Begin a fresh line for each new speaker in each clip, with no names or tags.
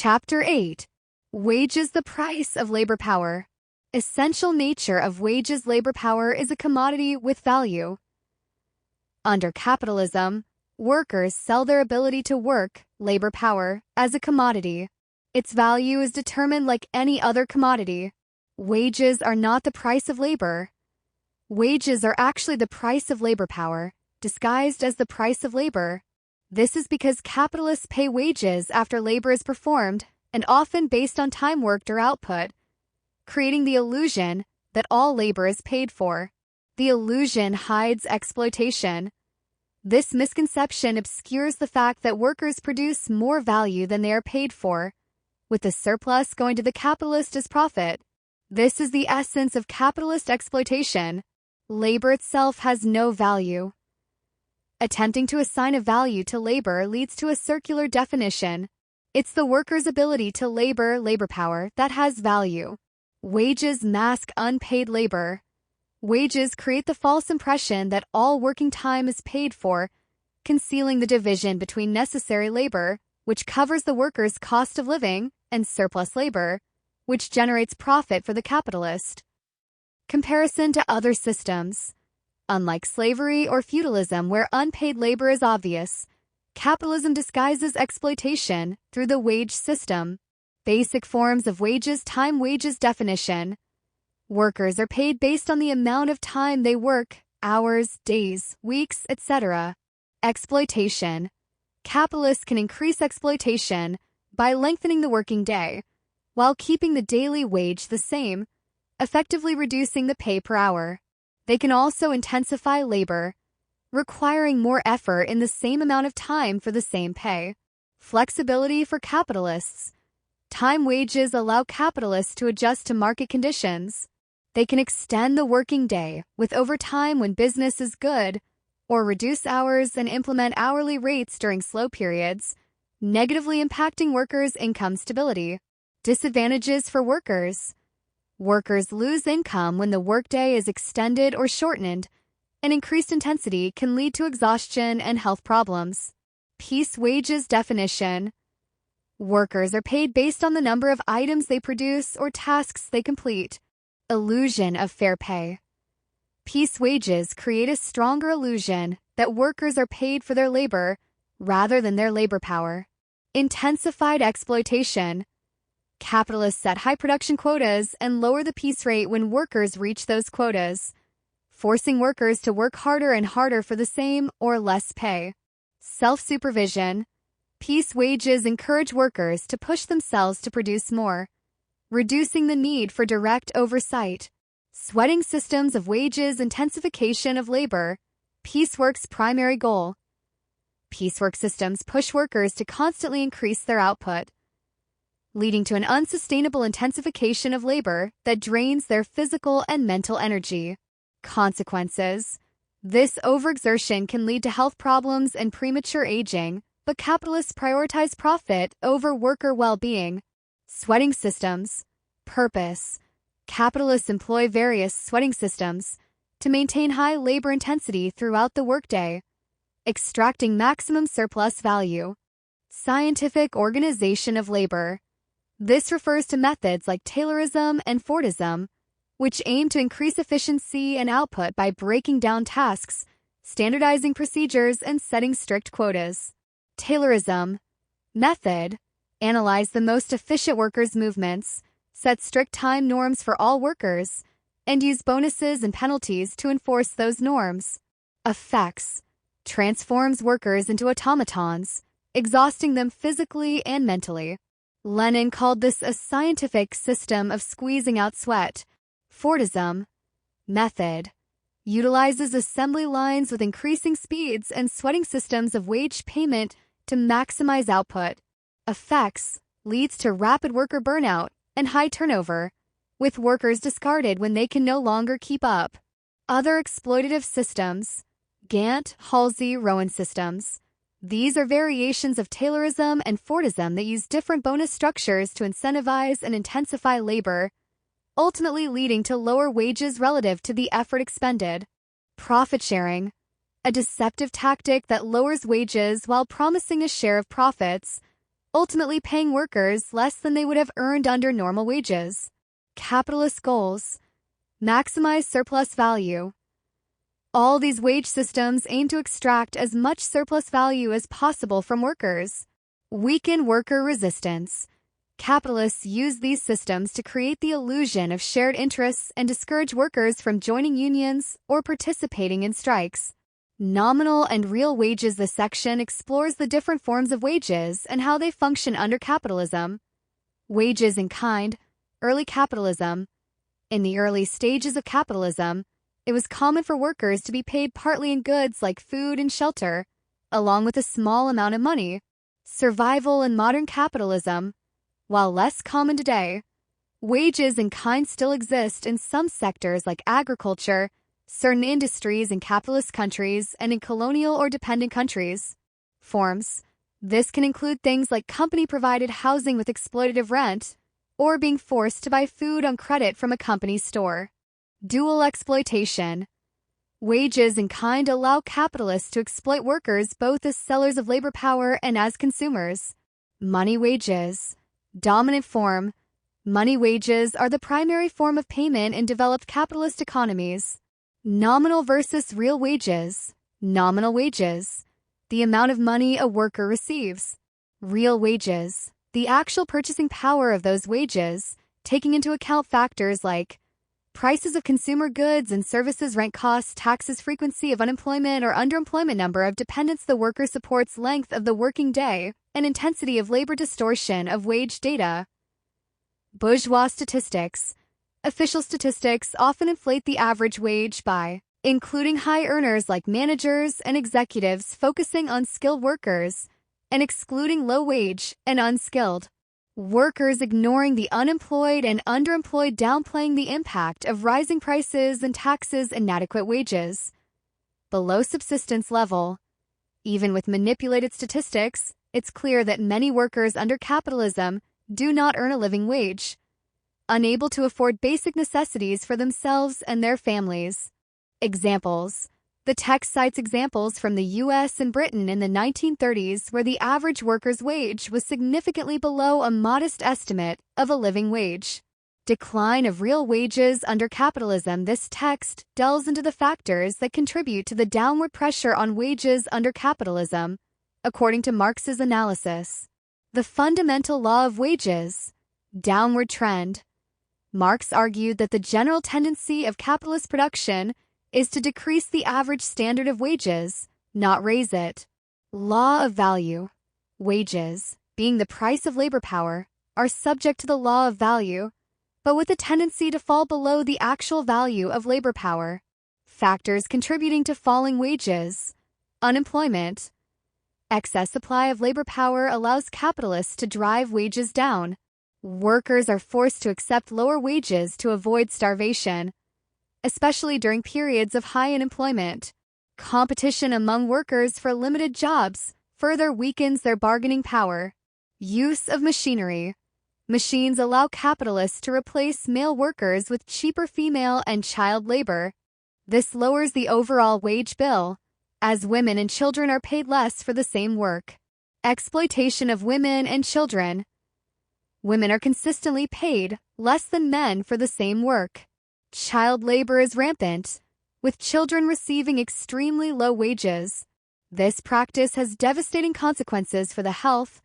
Chapter 8. Wages, the price of labor power. Essential nature of wages. Labor power is a commodity with value. Under capitalism, workers sell their ability to work, labor power, as a commodity. Its value is determined like any other commodity. Wages are not the price of labor. Wages are actually the price of labor power, disguised as the price of labor. This is because capitalists pay wages after labor is performed, and often based on time worked or output, creating the illusion that all labor is paid for. The illusion hides exploitation. This misconception obscures the fact that workers produce more value than they are paid for, with the surplus going to the capitalist as profit. This is the essence of capitalist exploitation. Labor itself has no value. Attempting to assign a value to labor leads to a circular definition. It's the worker's ability to labor power, that has value. Wages mask unpaid labor. Wages create the false impression that all working time is paid for, concealing the division between necessary labor, which covers the worker's cost of living, and surplus labor, which generates profit for the capitalist. Comparison to other systems. Unlike slavery or feudalism where unpaid labor is obvious, capitalism disguises exploitation through the wage system. Basic forms of wages. Time wages definition. Workers are paid based on the amount of time they work, hours, days, weeks, etc. Exploitation. Capitalists can increase exploitation by lengthening the working day, while keeping the daily wage the same, effectively reducing the pay per hour. They can also intensify labor, requiring more effort in the same amount of time for the same pay. Flexibility for capitalists. Time wages allow capitalists to adjust to market conditions. They can extend the working day with overtime when business is good, or reduce hours and implement hourly rates during slow periods, negatively impacting workers' income stability. Disadvantages for workers. Workers lose income when the workday is extended or shortened, and increased intensity can lead to exhaustion and health problems. Piece wages definition. Workers are paid based on the number of items they produce or tasks they complete. Illusion of fair pay. Piece wages create a stronger illusion that workers are paid for their labor rather than their labor power. Intensified exploitation. Capitalists set high production quotas and lower the piece rate when workers reach those quotas, forcing workers to work harder and harder for the same or less pay. Self-supervision. Piece wages encourage workers to push themselves to produce more, reducing the need for direct oversight. Sweating systems of wages. Intensification of labor. Piecework's primary goal. Piecework systems push workers to constantly increase their output, leading to an unsustainable intensification of labor that drains their physical and mental energy. Consequences. This overexertion can lead to health problems and premature aging, but capitalists prioritize profit over worker well-being. Sweating systems. Purpose. Capitalists employ various sweating systems to maintain high labor intensity throughout the workday, extracting maximum surplus value. Scientific organization of labor. This refers to methods like Taylorism and Fordism, which aim to increase efficiency and output by breaking down tasks, standardizing procedures, and setting strict quotas. Taylorism method. Analyze the most efficient workers' movements, set strict time norms for all workers, and use bonuses and penalties to enforce those norms. Effects. Transforms workers into automatons, exhausting them physically and mentally. Lenin called this a scientific system of squeezing out sweat. Fordism method. Utilizes assembly lines with increasing speeds and sweating systems of wage payment to maximize output. Effects. Leads to rapid worker burnout and high turnover, with workers discarded when they can no longer keep up. Other exploitative systems. Gantt, Halsey, Rowan systems. These are variations of Taylorism and Fordism that use different bonus structures to incentivize and intensify labor, ultimately leading to lower wages relative to the effort expended. Profit sharing. A deceptive tactic that lowers wages while promising a share of profits, ultimately paying workers less than they would have earned under normal wages. Capitalist goals: maximize surplus value. All these wage systems aim to extract as much surplus value as possible from workers. Weaken worker resistance. Capitalists use these systems to create the illusion of shared interests and discourage workers from joining unions or participating in strikes. Nominal and real wages. This section explores the different forms of wages and how they function under capitalism. Wages in kind. Early capitalism. In the early stages of capitalism, it was common for workers to be paid partly in goods like food and shelter, along with a small amount of money. Survival in modern capitalism. While less common today, wages in kind still exist in some sectors like agriculture, certain industries in capitalist countries, and in colonial or dependent countries. Forms. This can include things like company-provided housing with exploitative rent, or being forced to buy food on credit from a company's store. Dual exploitation. Wages in kind allow capitalists to exploit workers both as sellers of labor power and as consumers. Money wages. Dominant form. Money wages are the primary form of payment in developed capitalist economies. Nominal versus real wages. Nominal wages: the amount of money a worker receives. Real wages: the actual purchasing power of those wages, taking into account factors like prices of consumer goods and services, rent costs, taxes, frequency of unemployment or underemployment, number of dependents the worker supports, length of the working day, and intensity of labor. Distortion of wage data. Bourgeois statistics. Official statistics often inflate the average wage by including high earners like managers and executives, focusing on skilled workers, and excluding low-wage and unskilled workers, ignoring the unemployed and underemployed, downplaying the impact of rising prices and taxes and inadequate wages. Below subsistence level. Even with manipulated statistics, it's clear that many workers under capitalism do not earn a living wage, unable to afford basic necessities for themselves and their families. Examples. The text cites examples from the U.S. and Britain in the 1930s where the average worker's wage was significantly below a modest estimate of a living wage. Decline of real wages under capitalism. This text delves into the factors that contribute to the downward pressure on wages under capitalism, according to Marx's analysis. The fundamental law of wages. Downward trend. Marx argued that the general tendency of capitalist production is to decrease the average standard of wages, not raise it. Law of value. Wages, being the price of labor power, are subject to the law of value, but with a tendency to fall below the actual value of labor power. Factors contributing to falling wages. Unemployment. Excess supply of labor power allows capitalists to drive wages down. Workers are forced to accept lower wages to avoid starvation, especially during periods of high unemployment. Competition among workers for limited jobs further weakens their bargaining power. Use of machinery. Machines allow capitalists to replace male workers with cheaper female and child labor. This lowers the overall wage bill, as women and children are paid less for the same work. Exploitation of women and children. Women are consistently paid less than men for the same work. Child labor is rampant, with children receiving extremely low wages. This practice has devastating consequences for the health,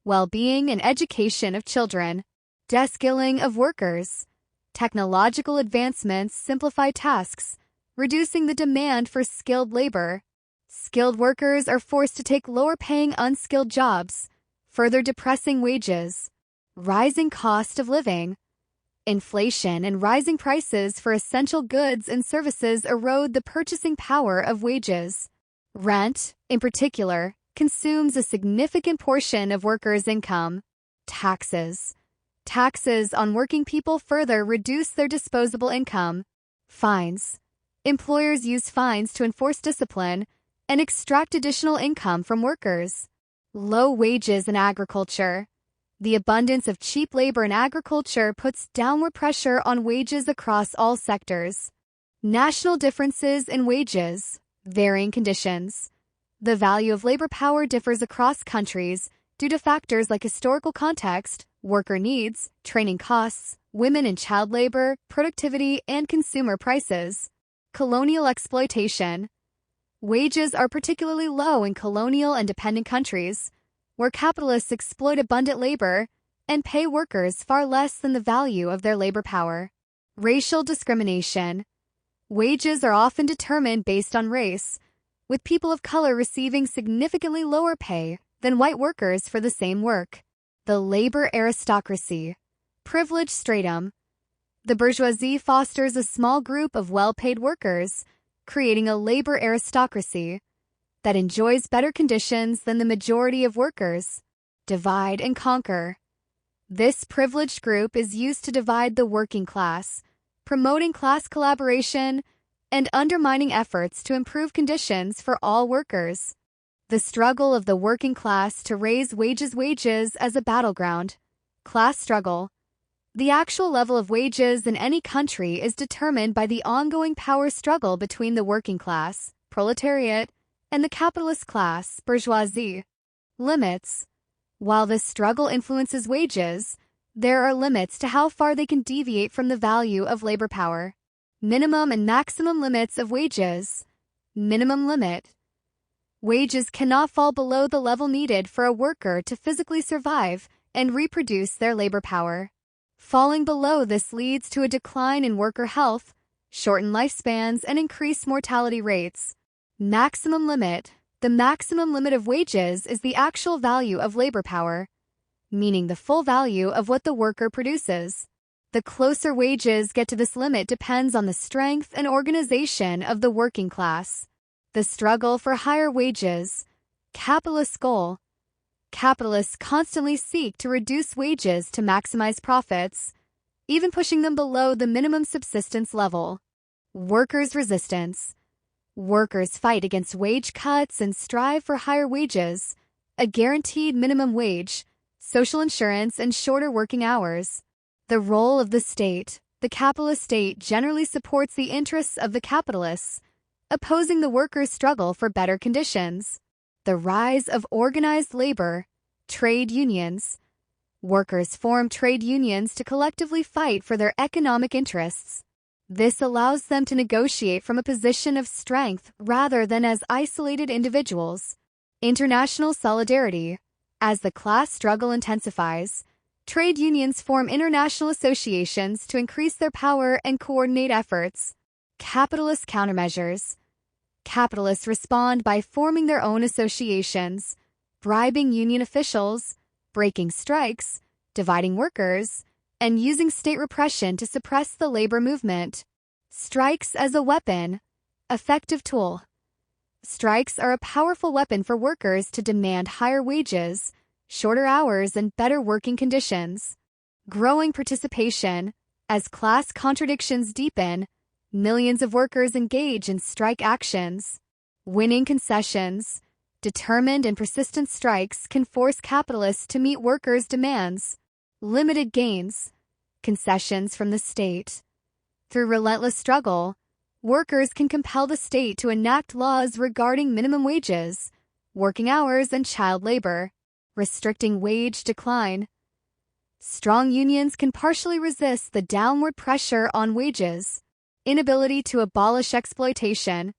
well-being, and education of children. Deskilling of workers. Technological advancements simplify tasks, reducing the demand for skilled labor. Skilled workers are forced to take lower-paying unskilled jobs, further depressing wages. Rising cost of living. Inflation and rising prices for essential goods and services erode the purchasing power of wages. Rent, in particular, consumes a significant portion of workers' income. Taxes. Taxes on working people further reduce their disposable income. Fines. Employers use fines to enforce discipline and extract additional income from workers. Low wages in agriculture. The abundance of cheap labor in agriculture puts downward pressure on wages across all sectors. National differences in wages. Varying conditions. The value of labor power differs across countries due to factors like historical context, worker needs, training costs, women and child labor, productivity, and consumer prices. Colonial exploitation. Wages are particularly low in colonial and dependent countries, where capitalists exploit abundant labor and pay workers far less than the value of their labor power. Racial discrimination. Wages are often determined based on race, with people of color receiving significantly lower pay than white workers for the same work. The labor aristocracy. Privileged stratum. The bourgeoisie fosters a small group of well-paid workers, creating a labor aristocracy that enjoys better conditions than the majority of workers. Divide and conquer. This privileged group is used to divide the working class, promoting class collaboration and undermining efforts to improve conditions for all workers. The struggle of the working class to raise wages as a battleground. Class struggle. The actual level of wages in any country is determined by the ongoing power struggle between the working class, proletariat, and the capitalist class, bourgeoisie. Limits. While this struggle influences wages, there are limits to how far they can deviate from the value of labor power. Minimum and maximum limits of wages. Minimum limit. Wages cannot fall below the level needed for a worker to physically survive and reproduce their labor power. Falling below this leads to a decline in worker health, shortened lifespans, and increased mortality rates. Maximum limit. The maximum limit of wages is the actual value of labor power, meaning the full value of what the worker produces. The closer wages get to this limit depends on the strength and organization of the working class. The struggle for higher wages. Capitalist goal. Capitalists constantly seek to reduce wages to maximize profits, even pushing them below the minimum subsistence level. Workers' resistance. Workers fight against wage cuts and strive for higher wages, a guaranteed minimum wage, social insurance, and shorter working hours. The role of the state. The capitalist state generally supports the interests of the capitalists, opposing the workers' struggle for better conditions. The rise of organized labor. Trade unions. Workers form trade unions to collectively fight for their economic interests. This allows them to negotiate from a position of strength rather than as isolated individuals. International solidarity. As the class struggle intensifies, trade unions form international associations to increase their power and coordinate efforts. Capitalist countermeasures. Capitalists respond by forming their own associations, bribing union officials, breaking strikes, dividing workers, and using state repression to suppress the labor movement. Strikes as a weapon. Effective tool. Strikes are a powerful weapon for workers to demand higher wages, shorter hours, and better working conditions. Growing participation. As class contradictions deepen, millions of workers engage in strike actions. Winning concessions. Determined and persistent strikes can force capitalists to meet workers' demands. Limited gains. Concessions from the state. Through relentless struggle, workers can compel the state to enact laws regarding minimum wages, working hours, and child labor, restricting wage decline. Strong unions can partially resist the downward pressure on wages. Inability to abolish exploitation.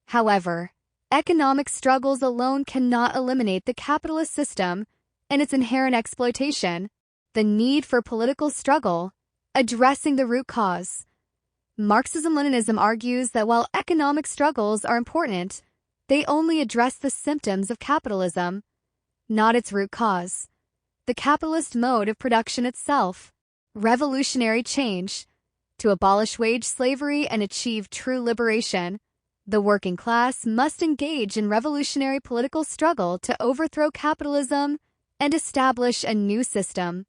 However, economic struggles alone cannot eliminate the capitalist system and its inherent exploitation. The need for political struggle. Addressing the root cause. Marxism-Leninism argues that while economic struggles are important, they only address the symptoms of capitalism, not its root cause, the capitalist mode of production itself. Revolutionary change. To abolish wage slavery and achieve true liberation, the working class must engage in revolutionary political struggle to overthrow capitalism and establish a new system.